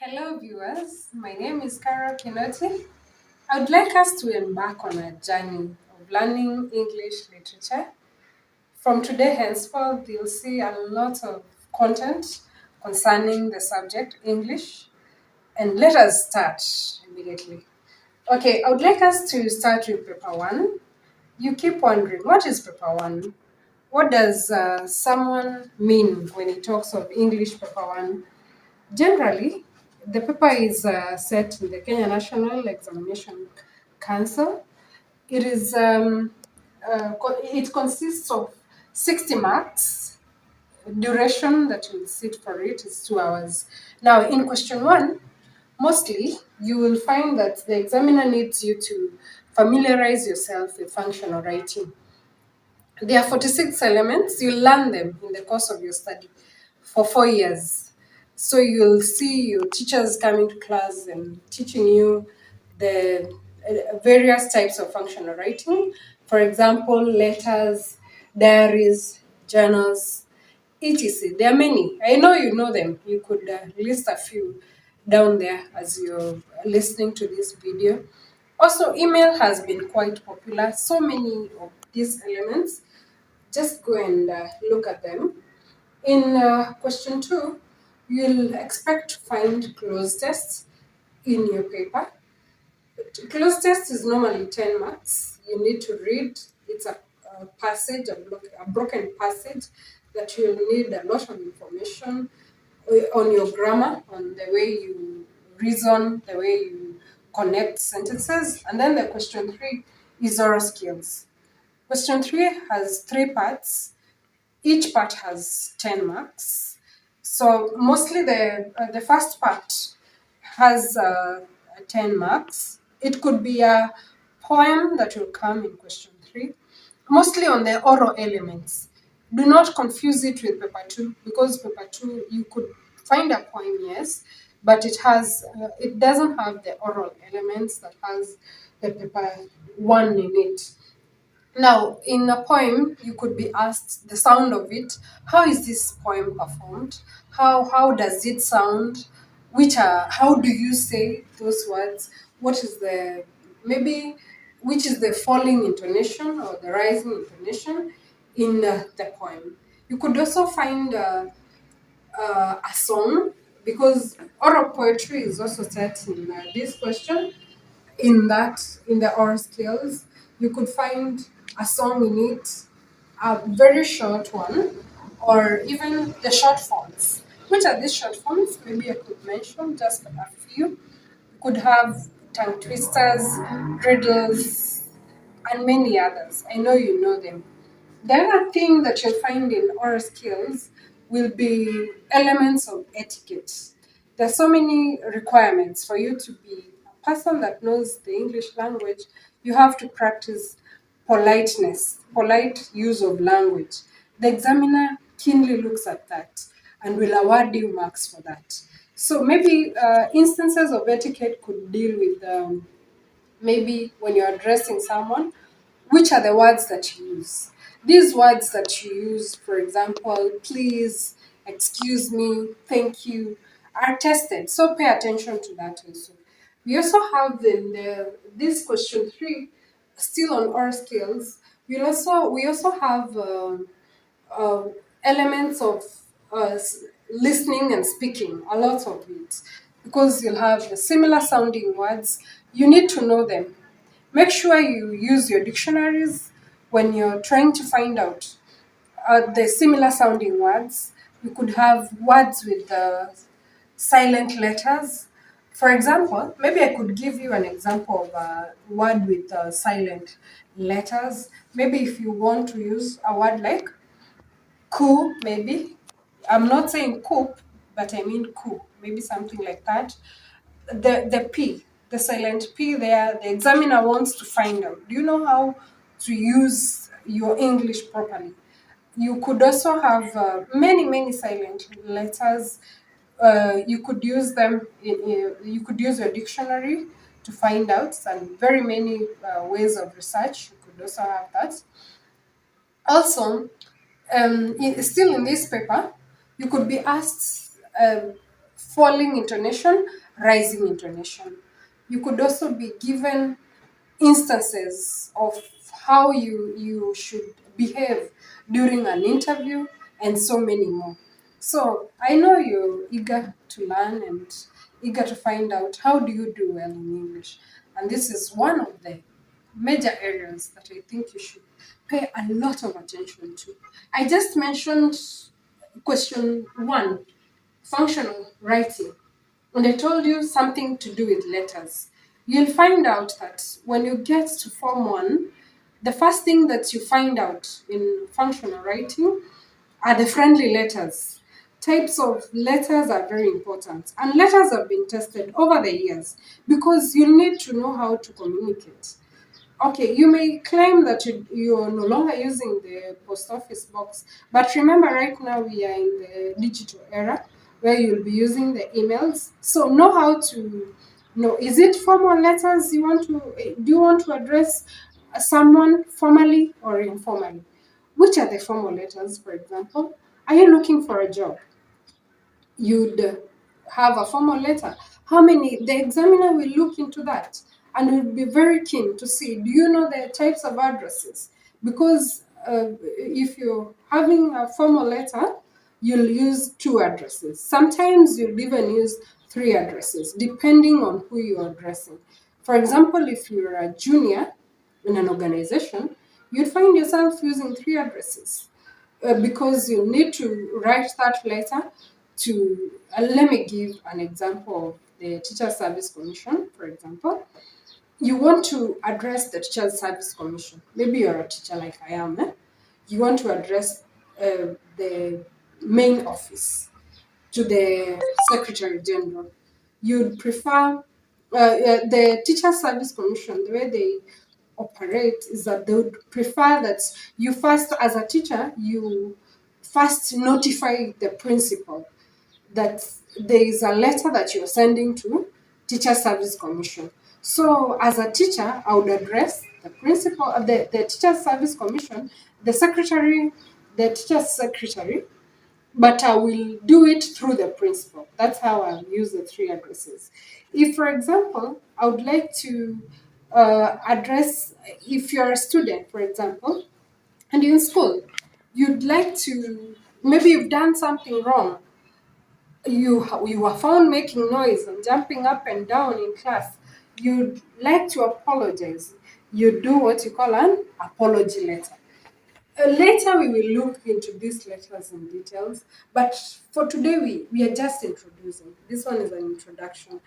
Hello, viewers. My name is Carol Kinoti. I would like us to embark on a journey of learning English literature. From today henceforth, you'll see a lot of content concerning the subject English. And let us start immediately. Okay, I would like us to start with paper one. You keep wondering, what is paper one? What does someone mean when he talks of English paper one? Generally, the paper is set in the Kenya National Examination Council. It consists of 60 marks. Duration that you will sit for it is 2 hours. Now, in question one, mostly you will find that the examiner needs you to familiarize yourself with functional writing. There are 46 elements. You learn them in the course of your study for 4 years. So you'll see your teachers coming to class and teaching you the various types of functional writing. For example, letters, diaries, journals, etc. There are many. I know you know them. You could list a few down there as you're listening to this video. Also, email has been quite popular. So many of these elements, just go and look at them. In question two, you'll expect to find cloze tests in your paper. Cloze test is normally 10 marks. You need to read. It's a passage, a broken passage that you'll need a lot of information on your grammar, on the way you reason, the way you connect sentences. And then the question three is oral skills. Question three has three parts. Each part has 10 marks. So mostly the first part has 10 marks. It could be a poem that will come in question three, mostly on the oral elements. Do not confuse it with paper two, because paper two you could find a poem, yes, but it doesn't have the oral elements that has the paper one in it. Now, in a poem, you could be asked the sound of it. How is this poem performed? How does it sound? How do you say those words? What is the maybe which is the falling intonation or the rising intonation in the poem? You could also find a song, because oral poetry is also set in this question. In the oral skills, you could find a song in it, a very short one, or even the short forms. Which are these short forms? Maybe I could mention just a few. You could have tongue twisters, riddles, and many others. I know you know them. The other thing that you'll find in oral skills will be elements of etiquette. There's so many requirements for you to be a person that knows the English language. You have to practice politeness, polite use of language. The examiner keenly looks at that and will award you marks for that. So maybe instances of etiquette could deal with maybe when you're addressing someone, which are the words that you use. These words that you use, for example, please, excuse me, thank you, are tested. So pay attention to that also. We also have this question three, still on our skills. We also have uh, elements of listening and speaking, a lot of it, because you'll have the similar sounding words. You need to know them. Make sure you use your dictionaries when you're trying to find out the similar sounding words. You could have words with silent letters. For example, maybe I could give you an example of a word with silent letters. Maybe if you want to use a word like coup, maybe. I'm not saying coup, but I mean coup, maybe something like that. The P, the silent P there, the examiner wants to find out. Do you know how to use your English properly? You could also have many silent letters. You could use them. You could use your dictionary to find out, and very many ways of research. You could also have that. Also, still in this paper, you could be asked falling intonation, rising intonation. You could also be given instances of how you should behave during an interview and so many more. So I know you're eager to learn and eager to find out how do you do well in English. And this is one of the major areas that I think you should pay a lot of attention to. I just mentioned question one, functional writing, and I told you something to do with letters. You'll find out that when you get to Form 1, the first thing that you find out in functional writing are the friendly letters. Types of letters are very important, and letters have been tested over the years because you need to know how to communicate. Okay, you may claim that you're no longer using the post office box, but remember, right now we are in the digital era where you'll be using the emails. So know how to know, is it formal letters you want to, do you want to address someone formally or informally? Which are the formal letters, for example? Are you looking for a job? You'd have a formal letter. How many? The examiner will look into that and will be very keen to see, do you know the types of addresses? Because if you're having a formal letter, you'll use two addresses. Sometimes you'll even use three addresses, depending on who you're addressing. For example, if you're a junior in an organization, you'd find yourself using three addresses because you need to write that letter to, let me give an example of the Teacher Service Commission, for example. You want to address the Teacher Service Commission. Maybe you're a teacher like I am. You want to address the main office to the Secretary General. You'd prefer the Teacher Service Commission, the way they operate is that they would prefer that you first, as a teacher, you first notify the principal that there is a letter that you're sending to Teacher Service Commission. So as a teacher, I would address the principal, the Teacher Service Commission, the secretary, the teacher's secretary, but I will do it through the principal. That's how I'll use the three addresses. If, for example, I would like to address, if you're a student, for example, and you're in school, you'd like to, maybe you've done something wrong, you were found making noise and jumping up and down in class, you'd like to apologize. You do what you call an apology letter. Later, we will look into these letters in details, but for today, we are just introducing. This one is an introduction.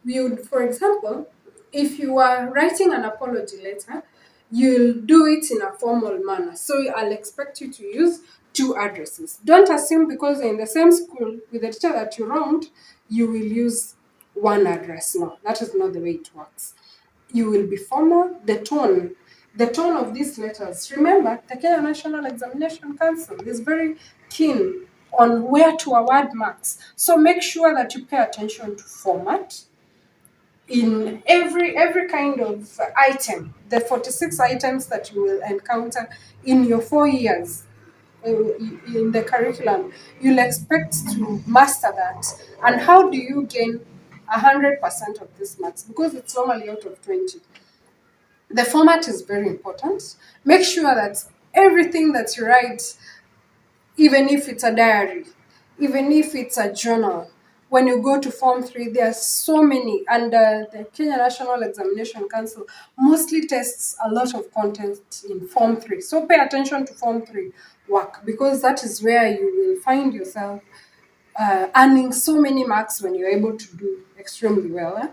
We would, for example, if you are writing an apology letter, you'll do it in a formal manner. So I'll expect you to use two addresses. Don't assume because you're in the same school with the teacher that you wronged, you will use one address. No, that is not the way it works. You will be formal. The tone of these letters. Remember, the Kenya National Examination Council is very keen on where to award marks. So make sure that you pay attention to format in every kind of item. The 46 items that you will encounter in your 4 years in the curriculum, you'll expect to master that. And how do you gain 100% of these marks? Because it's normally out of 20. The format is very important. Make sure that everything that you write, even if it's a diary, even if it's a journal, when you go to Form 3, there are so many, and the Kenya National Examination Council mostly tests a lot of content in Form 3. So pay attention to Form 3 work because that is where you will find yourself earning so many marks when you're able to do extremely well.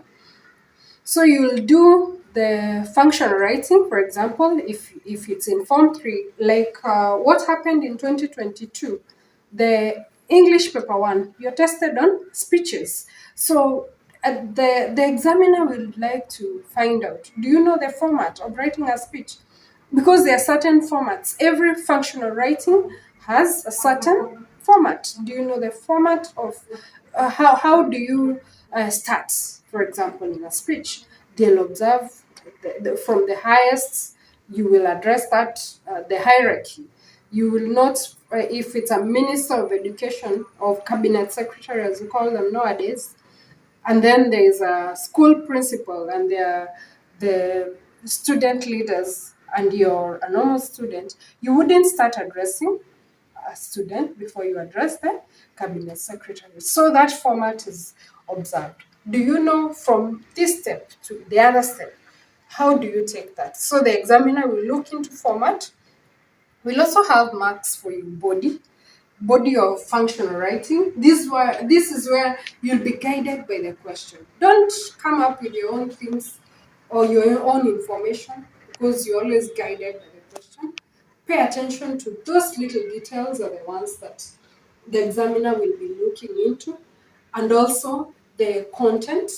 So you'll do the functional writing, for example, if it's in Form 3, like what happened in 2022, the English paper 1, you're tested on speeches. So the examiner will like to find out, do you know the format of writing a speech? Because there are certain formats. Every functional writing has a certain format. Do you know the format of how do you start, for example, in a speech? They'll observe from the highest, you will address that, the hierarchy. You will not, if it's a minister of education or cabinet secretary, as we call them nowadays, and then there is a school principal, and there are the student leaders, and you're a normal student, you wouldn't start addressing a student before you address the cabinet secretary. So that format is observed. Do you know from this step to the other step? How do you take that? So the examiner will look into format. We'll also have marks for your body of functional writing. This is where you'll be guided by the question. Don't come up with your own things or your own information, because you're always guided by the question. Pay attention to those little details, are the ones that the examiner will be looking into, and also the content.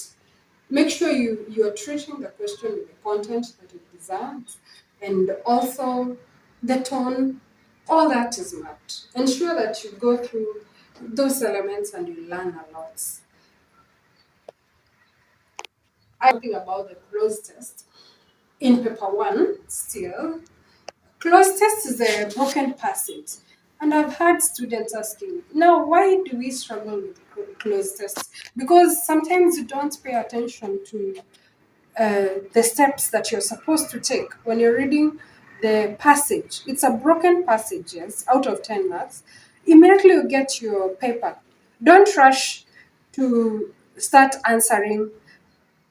Make sure you are treating the question with the content that it deserves, and also the tone. All that is mapped. Ensure that you go through those elements and you learn a lot. I think about the cloze test in paper one still. Cloze test is a broken passage. And I've had students asking, now why do we struggle with cloze tests? Because sometimes you don't pay attention to the steps that you're supposed to take when you're reading the passage. It's a broken passage, yes, out of 10 marks. Immediately you get your paper. Don't rush to start answering.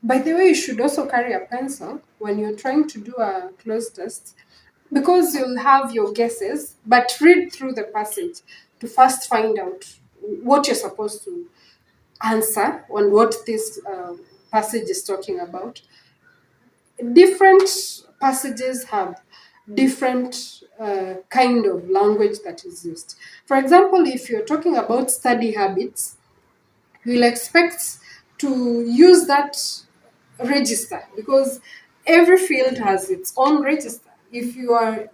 By the way, you should also carry a pencil when you're trying to do a cloze test, because you'll have your guesses, but read through the passage to first find out what you're supposed to answer on what this passage is talking about. Different passages have different kind of language that is used. For example, if you're talking about study habits, you'll expect to use that register, because every field has its own register. If you are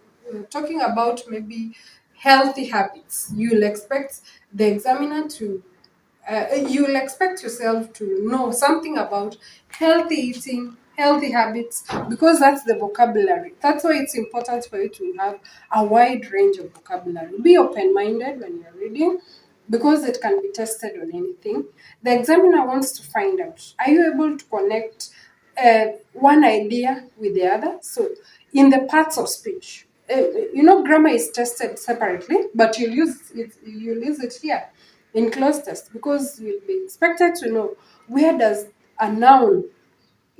talking about maybe healthy habits, you'll expect the examiner to you will expect yourself to know something about healthy eating, healthy habits, because that's the vocabulary. That's why it's important for you to have a wide range of vocabulary. Be open minded when you're reading, because it can be tested on anything. The examiner wants to find out, are you able to connect one idea with the other? So, in the parts of speech, grammar is tested separately, but you'll use it here in cloze test, because you'll be expected to know, where does a noun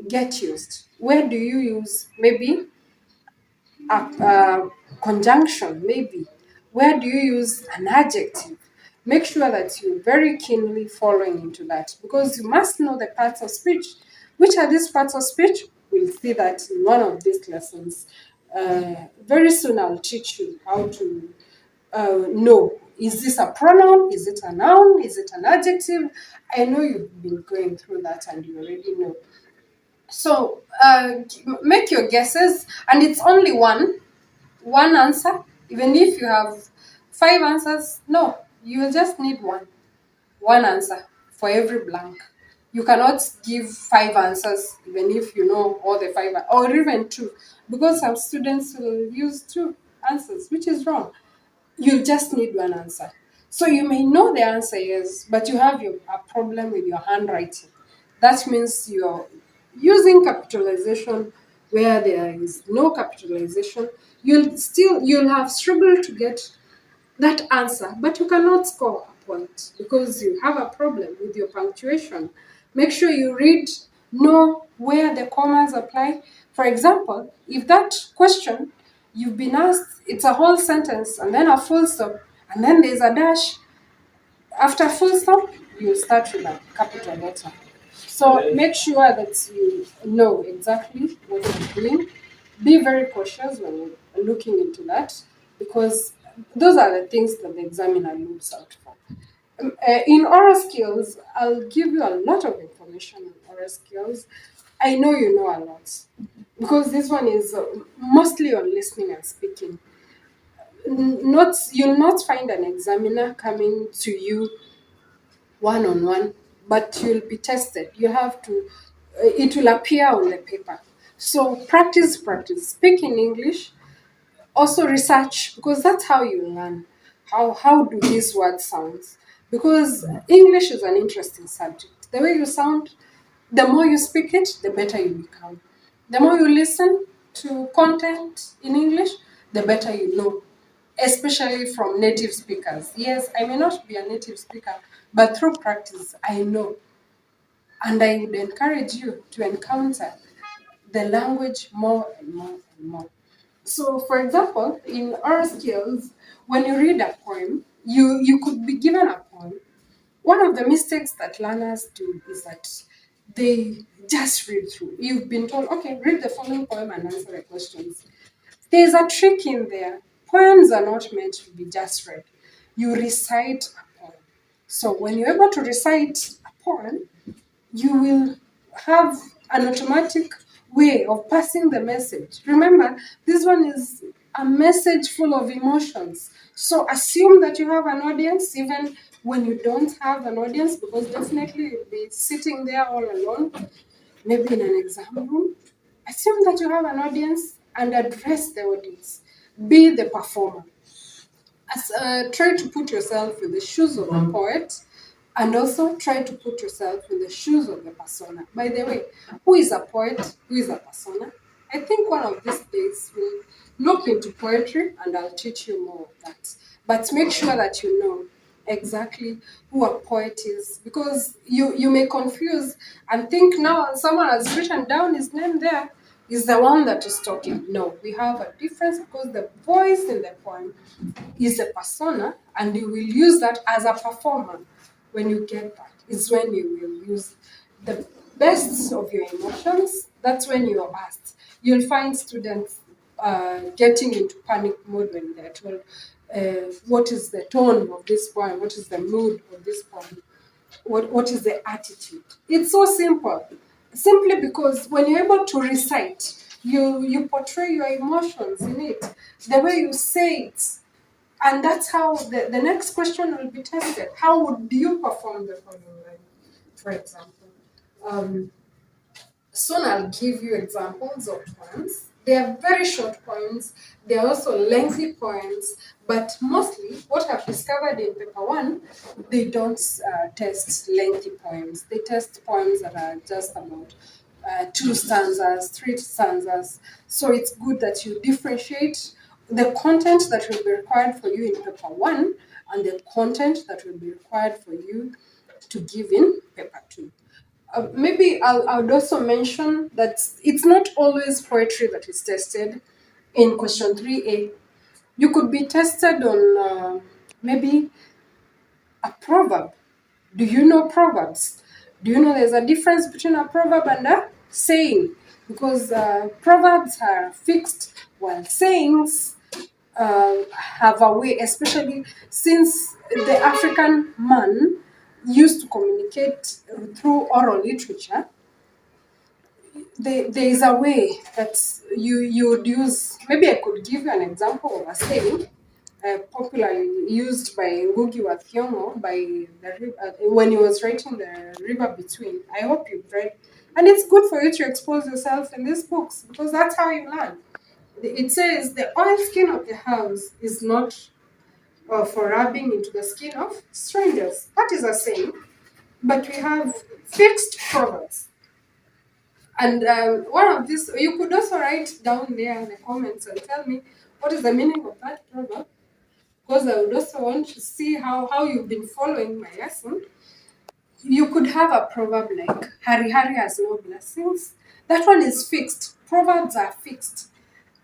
get used? Where do you use maybe a conjunction, maybe? Where do you use an adjective? Make sure that you're very keenly following into that, because you must know the parts of speech. Which are these parts of speech? We'll see that in one of these lessons. Very soon I'll teach you how to know, is this a pronoun? Is it a noun? Is it an adjective? I know you've been going through that and you already know. So make your guesses, and it's only one answer. Even if you have five answers, no, you will just need one answer for every blank. You cannot give five answers even if you know all the five, or even two, because some students will use two answers, which is wrong. You just need one answer. So you may know the answer is, but you have a problem with your handwriting. That means you're using capitalization where there is no capitalization. You'll have struggled to get that answer, but you cannot score a point because you have a problem with your punctuation. Make sure you know where the commas apply. For example, if that question you've been asked, it's a whole sentence and then a full stop and then there's a dash. After full stop, you start with a capital letter. So make sure that you know exactly what you're doing. Be very cautious when you're looking into that, because those are the things that the examiner looks out for. In oral skills, I'll give you a lot of information on oral skills. I know you know a lot, because this one is mostly on listening and speaking. Not You'll not find an examiner coming to you one on one, but you'll be tested. You have to, it will appear on the paper. So practice, practice. Speak in English. Also research, because that's how you learn. How do these words sound? Because English is an interesting subject. The way you sound, the more you speak it, the better you become. The more you listen to content in English, the better you know, especially from native speakers. Yes, I may not be a native speaker, but through practice, I know. And I would encourage you to encounter the language more and more and more. So, for example, in oral skills, when you read a poem, you could be given a poem. One of the mistakes that learners do is that they just read through. You've been told, okay, read the following poem and answer the questions. There's a trick in there. Poems are not meant to be just read. You recite a poem. So when you're able to recite a poem, you will have an automatic way of passing the message. Remember, this one is a message full of emotions. So assume that you have an audience, even when you don't have an audience, because definitely you'll be sitting there all alone, maybe in an exam room. Assume that you have an audience and address the audience. Be the performer. Try to put yourself in the shoes of a poet, and also try to put yourself in the shoes of the persona. By the way, who is a poet? Who is a persona? I think one of these days we'll look into poetry and I'll teach you more of that. But make sure that you know exactly who a poet is, because you may confuse and think now someone has written down his name there is the one that is talking. No, we have a difference, because the voice in the poem is a persona, and you will use that as a performer. When you get that, is when you will use the best of your emotions. That's when you're asked. You'll find students getting into panic mode when they're told, what is the tone of this poem? What is the mood of this poem? What is the attitude? It's so simple. Simply because when you're able to recite, you portray your emotions in it, the way you say it, and that's how the next question will be tested. How would you perform the following line, for example? Um, Soon I'll give you examples of poems. They are very short poems. They are also lengthy poems, but mostly what I've discovered in paper one, they don't test lengthy poems. They test poems that are just about two stanzas, three stanzas. So it's good that you differentiate the content that will be required for you in paper one and the content that will be required for you to give in paper two. Maybe I would also mention that it's not always poetry that is tested in question 3A. You could be tested on maybe a proverb. Do you know proverbs? Do you know there's a difference between a proverb and a saying? Because proverbs are fixed, while sayings have a way, especially since the African man used to communicate through oral literature. There is a way that you would use. Maybe I could give you an example of a saying popularly used by Ngugi wa Thiong'o by when he was writing the River Between. I hope you've read, and it's good for you to expose yourself in these books, because that's how you learn. It says the oil skin of the house is not for rubbing into the skin of strangers. That is a saying, but we have fixed proverbs. And one of these, you could also write down there in the comments and tell me what is the meaning of that proverb, because I would also want to see how you've been following my lesson. You could have a proverb like, Hari Hari has no blessings. That one is fixed. Proverbs are fixed.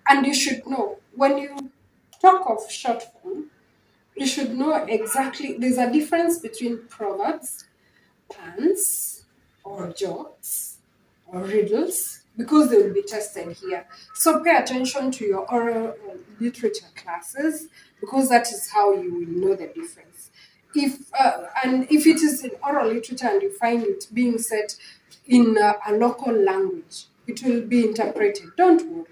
And you should know, when you talk of short form, you should know exactly, there's a difference between proverbs, puns, or jokes, or riddles, because they will be tested here. So pay attention to your oral literature classes, because that is how you will know the difference. If it is in oral literature and you find it being said in a local language, it will be interpreted. Don't worry.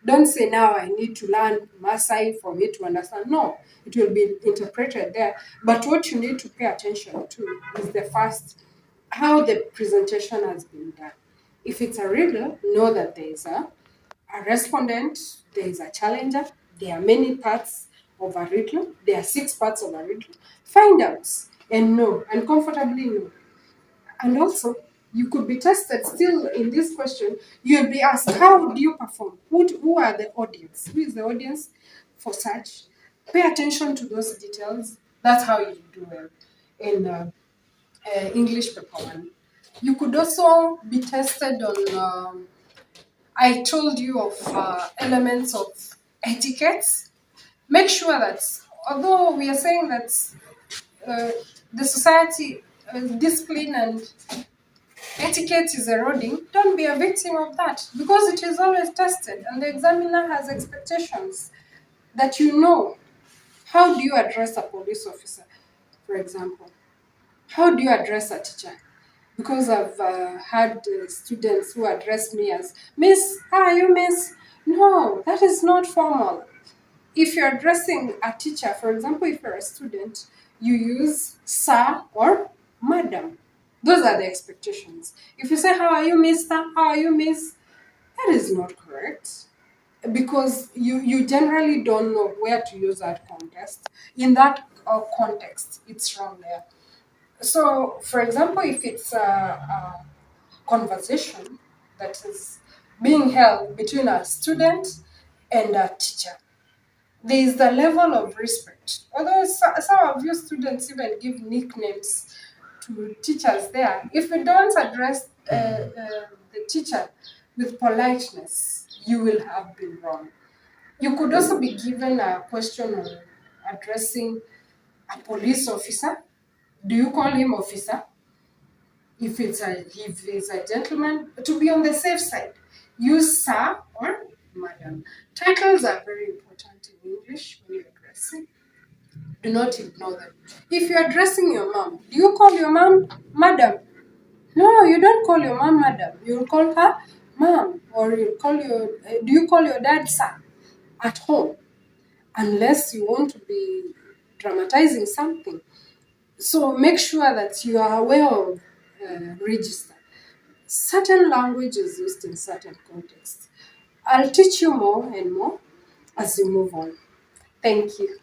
Don't say now I need to learn Maasai for me to understand. No, it will be interpreted there. But what you need to pay attention to is the first, how the presentation has been done. If it's a riddle, know that there is a respondent, there is a challenger, There are many parts of a riddle. There are six parts of a riddle. Find out and know and comfortably know. And also, you could be tested still in this question. You'll be asked, how do you perform? Who are the audience? Who is the audience for such? Pay attention to those details. That's how you do well in English paper one. You could also be tested on, I told you of elements of etiquette. Make sure that, although we are saying that uh, the society discipline and etiquette is eroding, don't be a victim of that because it is always tested and the examiner has expectations that you know. How do you address a police officer, for example? How do you address a teacher? Because I've had students who address me as Miss, how are you, Miss? No, that is not formal. If you're addressing a teacher, for example, if you're a student, you use sir or madam. Those are the expectations. If you say, how are you, mister? How are you, miss? That is not correct because you generally don't know where to use that context. In that context, it's wrong there. So, for example, if it's a conversation that is being held between a student and a teacher, there is the level of respect. Although some of you students even give nicknames to teachers there, if you don't address the teacher with politeness, you will have been wrong. You could also be given a question on addressing a police officer. Do you call him officer? If it's a gentleman, to be on the safe side, use sir or madam. Titles are very important in English when you're addressing. Do not ignore them. If you're addressing your mom, do you call your mom madam? No, you don't call your mom madam. You'll call her mom, or you call your. Do you call your dad sir at home? Unless you want to be dramatizing something. So make sure that you are aware of register. Certain language is used in certain contexts. I'll teach you more and more as you move on. Thank you.